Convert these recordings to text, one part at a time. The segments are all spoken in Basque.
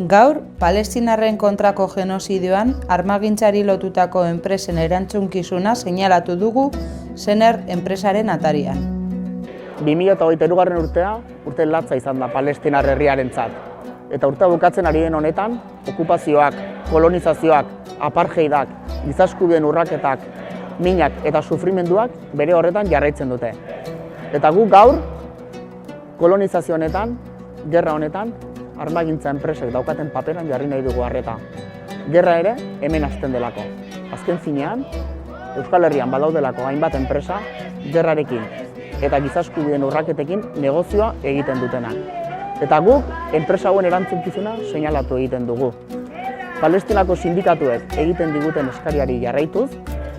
Gaur, palestinarren kontrako genozidioan armagintzari lotutako enpresen erantzunkizuna seinalatu dugu Sener enpresaren atarian. 2023. urtea, urte latza izan da palestinar herriarentzat. Eta urtea bukatzen ari den honetan, okupazioak, kolonizazioak, apartheidak, giza eskubideen urraketak, minak eta sufrimenduak bere horretan jarraitzen dute. Eta guk gaur, kolonizazio honetan, gerra honetan, armagintza enpresek daukaten paperan jarri nahi dugu arreta. Gerra ere hemen hasten delako. Azken finean, Euskal Herrian badaudelako hainbat enpresa gerrarekin eta giza eskubideen urraketekin negozioa egiten dutenak. Eta guk enpresa hauen erantzunkizuna seinalatu egiten dugu. Palestinako sindikatuek egiten diguten eskariari jarraituz,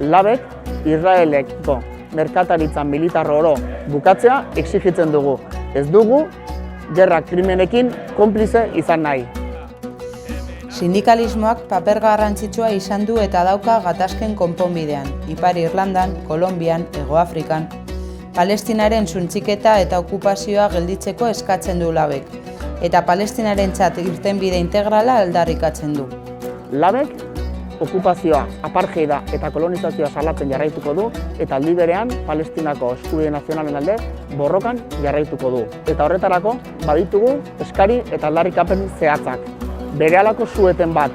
LABek Israeleko merkataritza militar oro bukatzea exigitzen dugu. Ez dugu gerra krimenekin konplize izan nahi. Sindikalismoak paper garrantzitsua izan du eta dauka gatazken konponbidean, Ipar Irlandan, Kolonbian, Hego Afrikan. Palestinaren suntziketa eta okupazioa gelditzeko eskatzen du LABek, eta palestinarentzat irtenbide integrala aldarrikatzen du. LABek okupazioa, apartheida eta kolonizazioa salatzen jarraituko du eta aldi berean Palestinako eskubide nazionalen alde borrokan jarraituko du. Eta horretarako baditugu eskari eta aldarrikapen zehatzak. Berehalako sueten bat,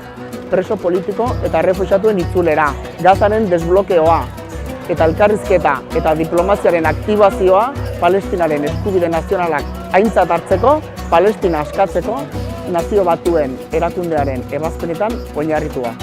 preso politiko eta errefuxiatuen itzulera, Gazaren desblokeoa eta elkarrizketa eta diplomaziaren aktibazioa Palestinaren eskubide nazionalak aintzat hartzeko, Palestina askatzeko, Nazio Batuen erakundearen ebazpenetan oinarritua.